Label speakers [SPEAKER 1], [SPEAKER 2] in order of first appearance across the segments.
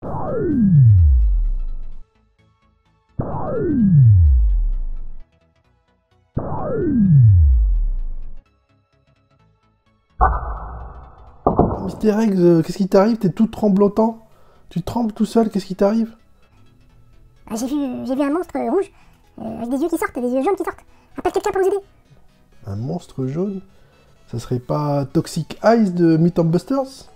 [SPEAKER 1] Mister Egg, qu'est-ce qui t'arrive? T'es tout tremblotant. Tu trembles tout seul, qu'est-ce qui t'arrive?
[SPEAKER 2] J'ai vu un monstre rouge, avec des yeux qui sortent, des yeux jaunes qui sortent. Appelle quelqu'un pour nous aider.
[SPEAKER 1] Un monstre jaune? Ça serait pas Toxic Eyes de Mutant Busters?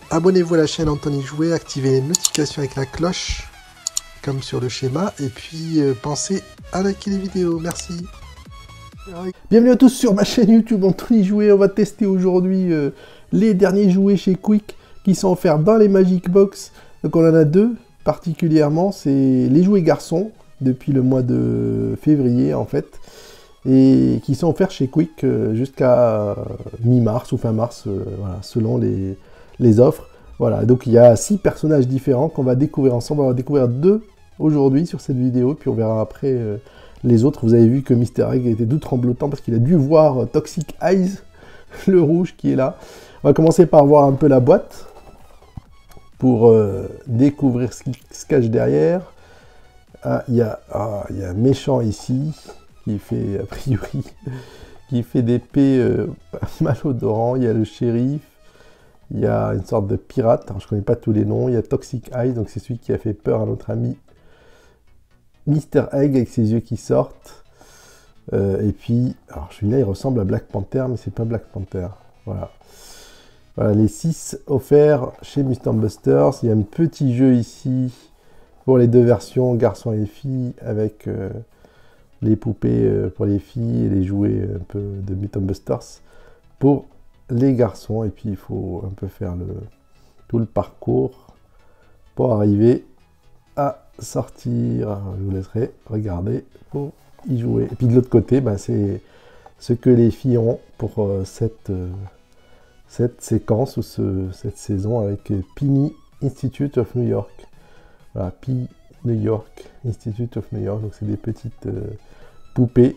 [SPEAKER 1] Abonnez-vous à la chaîne Anthony Jouet, activez les notifications avec la cloche, comme sur le schéma, et puis pensez à liker les vidéos, merci. Bienvenue à tous sur ma chaîne YouTube Anthony Jouet. On va tester aujourd'hui les derniers jouets chez Quick qui sont offerts dans les Magic Box. Donc on en a deux particulièrement, c'est les jouets garçons depuis le mois de février en fait, et qui sont offerts chez Quick jusqu'à mi-mars ou fin mars, voilà, selon les offres. Voilà, donc il y a 6 personnages différents qu'on va découvrir ensemble. On va découvrir 2 aujourd'hui sur cette vidéo, puis on verra après les autres. Vous avez vu que Mister Egg était tout tremblotant parce qu'il a dû voir Toxic Eyes, le rouge qui est là. On va commencer par voir un peu la boîte pour découvrir ce qui se cache derrière. Ah, il y a un méchant ici qui fait, a priori, qui fait d'épée malodorant. Il y a le shérif. Il y a une sorte de pirate, alors je ne connais pas tous les noms. Il y a Toxic Eyes, donc c'est celui qui a fait peur à notre ami Mister Egg avec ses yeux qui sortent. Et puis, alors celui-là il ressemble à Black Panther, mais c'est pas Black Panther. Voilà. Voilà les 6 offerts chez Mutant Busters. Il y a un petit jeu ici pour les deux versions, garçons et filles, avec les poupées pour les filles et les jouets un peu de Mutant Busters pour les garçons. Et puis il faut un peu faire tout le parcours pour arriver à sortir. Alors, je vous laisserai regarder pour y jouer. Et puis de l'autre côté, bah, c'est ce que les filles ont pour cette séquence ou cette saison avec Penny Institute of New York. Voilà, P New York, Institute of New York. Donc c'est des petites poupées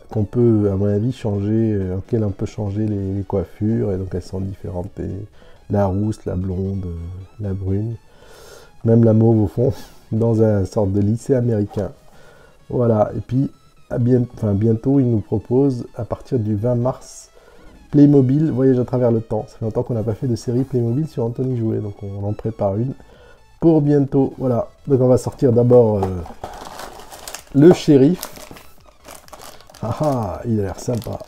[SPEAKER 1] qu'on peut, à mon avis, changer, auxquelles on peut changer les coiffures. Et donc elles sont différentes. Et la rousse, la blonde, la brune, même la mauve au fond, dans un sorte de lycée américain. Voilà, et puis bientôt, il nous propose, à partir du 20 mars, Playmobil Voyage à travers le temps. Ça fait longtemps qu'on n'a pas fait de série Playmobil sur Anthony Jouet, donc on en prépare une pour bientôt. Voilà, donc on va sortir d'abord le shérif. Ah, il a l'air sympa.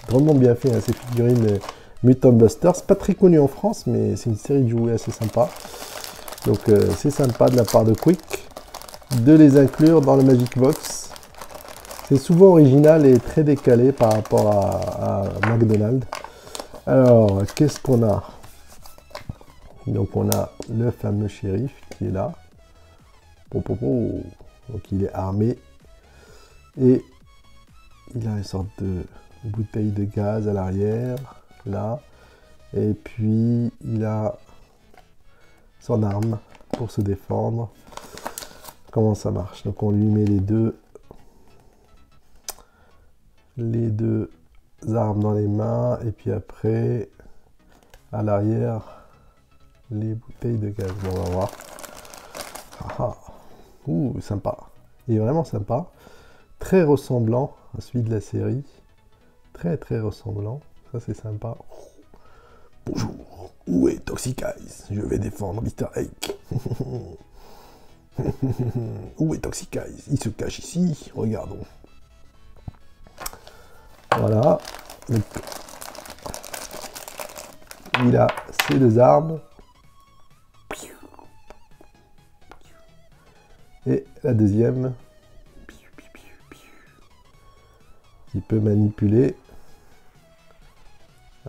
[SPEAKER 1] Vraiment bien fait, hein, ces figurines Mutant Busters. C'est pas très connu en France, mais c'est une série de jouets assez sympa. Donc c'est sympa de la part de Quick de les inclure dans le Magic Box. C'est souvent original et très décalé par rapport à McDonald's. Alors, qu'est-ce qu'on a? Donc on a le fameux shérif qui est là. Donc il est armé. Et il a une sorte de bouteille de gaz à l'arrière, là. Et puis il a son arme pour se défendre. Comment ça marche? Donc on lui met les deux armes dans les mains, et puis après à l'arrière les bouteilles de gaz. Bon, on va voir. Ah, ouh, sympa. Il est vraiment sympa. Très ressemblant à celui de la série. Très très ressemblant. Ça c'est sympa. Bonjour, où est Toxic Eyes? Je vais défendre Mister Egg. Où est Toxic Eyes? Il se cache ici, regardons. Voilà. Donc, il a ses 2 armes. Et la deuxième, qui peut manipuler.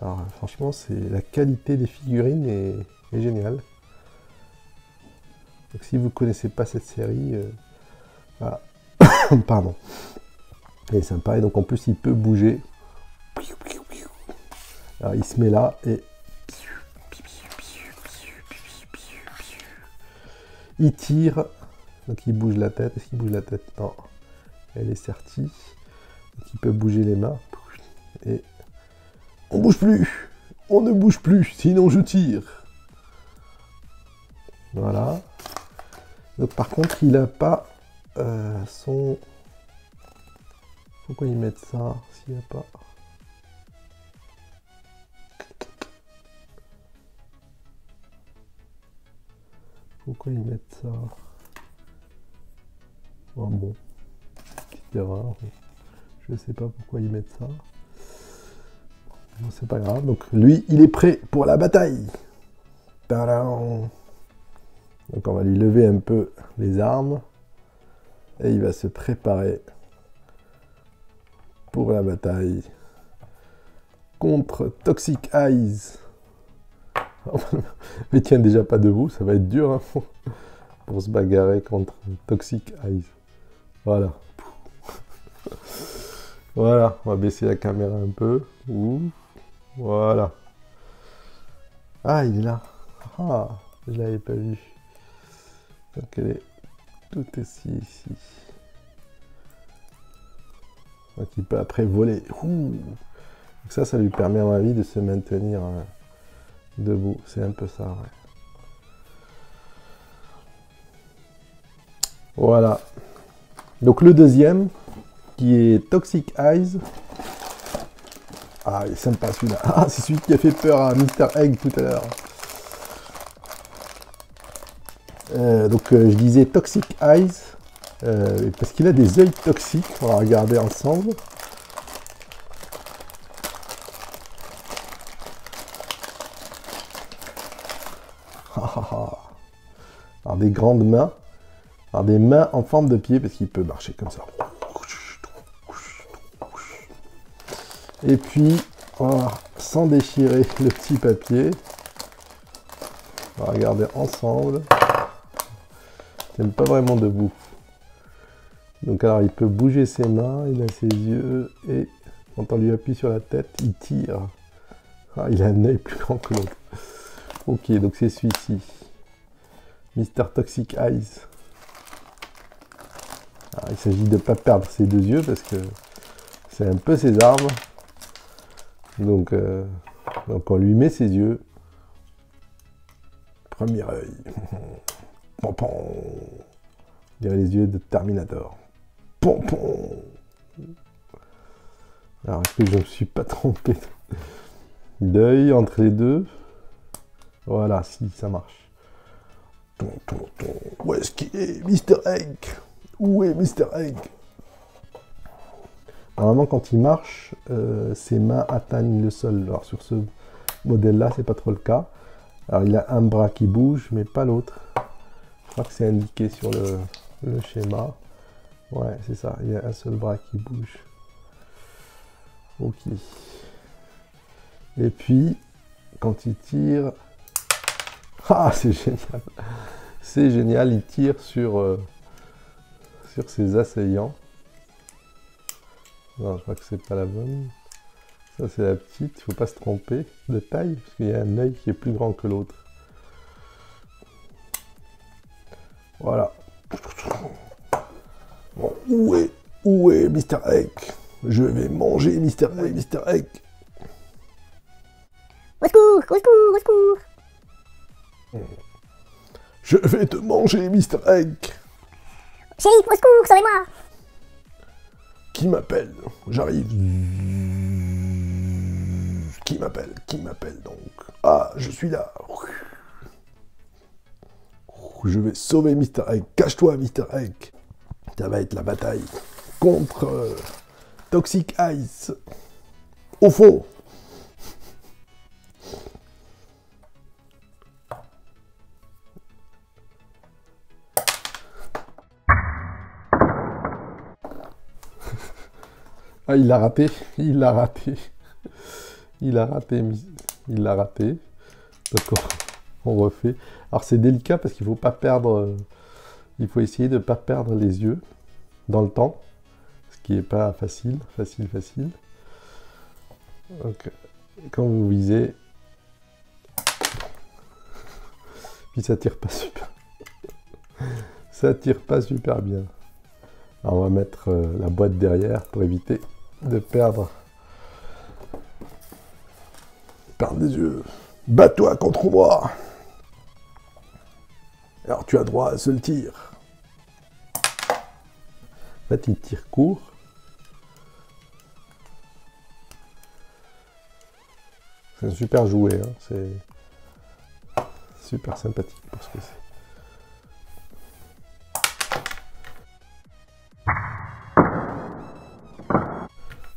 [SPEAKER 1] Alors franchement, la qualité des figurines est géniale. Donc si vous ne connaissez pas cette série, voilà. Pardon. Elle est sympa, et donc en plus il peut bouger. Alors il se met là et il tire. Donc il bouge la tête. Est-ce qu'il bouge la tête? Non. Elle est sertie. Donc il peut bouger les mains. Et on bouge plus.
[SPEAKER 3] On ne bouge plus, sinon je tire. Voilà. Donc par contre, il n'a pas son... Pourquoi ils mettent ça s'il n'y a pas... Pourquoi ils mettent ça? Oh bon, petite erreur. Je sais pas pourquoi ils mettent ça. Bon, c'est pas grave. Donc lui, il est prêt pour la bataille. Tadam! Donc on va lui lever un peu les armes. Et il va se préparer pour la bataille contre Toxic Eyes. Mais tiens, déjà pas debout, ça va être dur hein, pour se bagarrer contre Toxic Eyes. Voilà. Voilà, on va baisser la caméra un peu. Ouh. Voilà. Ah, il est là. Ah, je l'avais pas vu. Donc elle est tout ici. Donc il peut après voler. Ouh. Donc ça lui permet à ma vie de se maintenir debout. C'est un peu ça, ouais. Voilà. Donc le deuxième, qui est Toxic Eyes. Ah, il est sympa celui-là. Ah, c'est celui qui a fait peur à Mr. Egg tout à l'heure. Donc je disais Toxic Eyes, parce qu'il a des yeux toxiques. On va regarder ensemble. Alors des grandes mains. Alors des mains en forme de pied, parce qu'il peut marcher comme ça. Et puis, voilà, sans déchirer le petit papier, on va regarder ensemble. Il n'aime pas vraiment debout. Donc alors, il peut bouger ses mains, il a ses yeux, et quand on lui appuie sur la tête, il tire. Ah, il a un œil plus grand que l'autre. Ok, donc c'est celui-ci. Mr. Toxic Eyes. Alors, il s'agit de ne pas perdre ses deux yeux, parce que c'est un peu ses armes. Donc on lui met ses yeux. Premier œil. Pompon. On dirait les yeux de Terminator. Pompon. Alors est-ce que je ne me suis pas trompé d'œil entre les deux? Voilà, si, ça marche. Où est-ce qu'il est, Mr. Egg? Où est Mr. Egg? Normalement, quand il marche, ses mains atteignent le sol. Alors sur ce modèle-là, c'est pas trop le cas. Alors il a un bras qui bouge, mais pas l'autre. Je crois que c'est indiqué sur le schéma. Ouais, c'est ça. Il y a un seul bras qui bouge. Ok. Et puis, quand il tire... Ah, c'est génial. C'est génial, il tire sur ses assaillants. Non, je crois que c'est pas la bonne. Ça, c'est la petite. Il ne faut pas se tromper de taille, parce qu'il y a un œil qui est plus grand que l'autre. Voilà. Bon, où est Mr. Egg? Je vais manger Mr. Egg, Mr. Egg.
[SPEAKER 2] Au secours, au secours, au secours.
[SPEAKER 3] Je vais te manger, Mr. Egg.
[SPEAKER 2] Shérif, au secours, sauvez-moi.
[SPEAKER 3] Qui m'appelle? J'arrive. Qui m'appelle? Qui m'appelle donc? Ah, je suis là. Je vais sauver Mr. Egg. Cache-toi, Mr. Egg. Ça va être la bataille contre Toxic Eyes. Au fond. Ah, il l'a raté, il l'a raté. Il a raté, il l'a raté. D'accord, on refait. Alors c'est délicat parce qu'il ne faut pas perdre... Il faut essayer de ne pas perdre les yeux dans le temps. Ce qui n'est pas facile, facile. Donc, quand vous visez... Puis ça tire pas super. Ça tire pas super bien. Alors on va mettre la boîte derrière pour éviter de perdre Perle des yeux. Bats-toi contre moi. Alors tu as droit à un seul tir. En fait, il tire court. C'est un super jouet, hein. C'est super sympathique pour ce que c'est.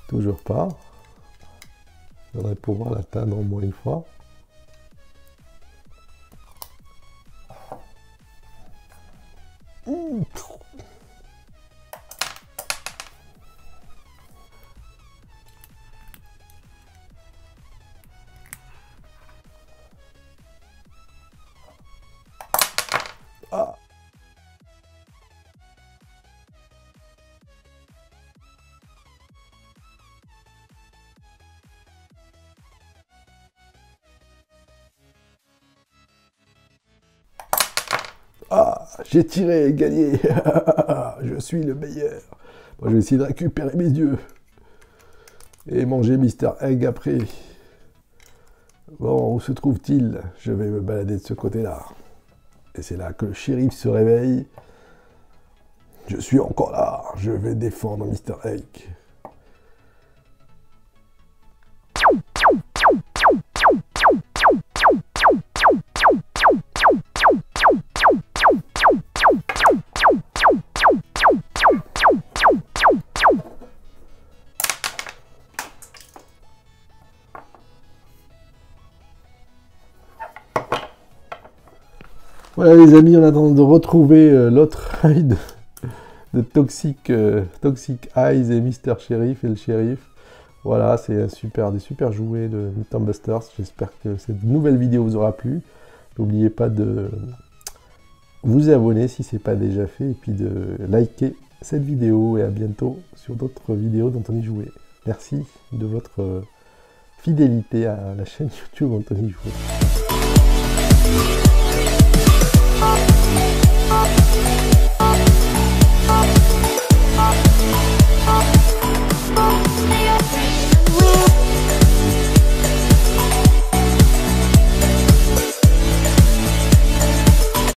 [SPEAKER 3] Toujours pas. Il faudrait pouvoir l'atteindre au moins une fois. Ah. Ah, j'ai tiré, gagné. Je suis le meilleur. Moi, je vais essayer de récupérer mes yeux. Et manger Mr. Egg après. Bon, où se trouve-t-il? Je vais me balader de ce côté-là. Et c'est là que le shérif se réveille. Je suis encore là. Je vais défendre Mr. Egg. Voilà les amis, en attendant de retrouver l'autre raid de Toxic Eyes et Mr. Sheriff et le shérif. Voilà, c'est des super jouets de Mutant Busters. J'espère que cette nouvelle vidéo vous aura plu. N'oubliez pas de vous abonner si ce n'est pas déjà fait et puis de liker cette vidéo et à bientôt sur d'autres vidéos d'Anthony Jouet. Merci de votre fidélité à la chaîne YouTube Anthony Jouet.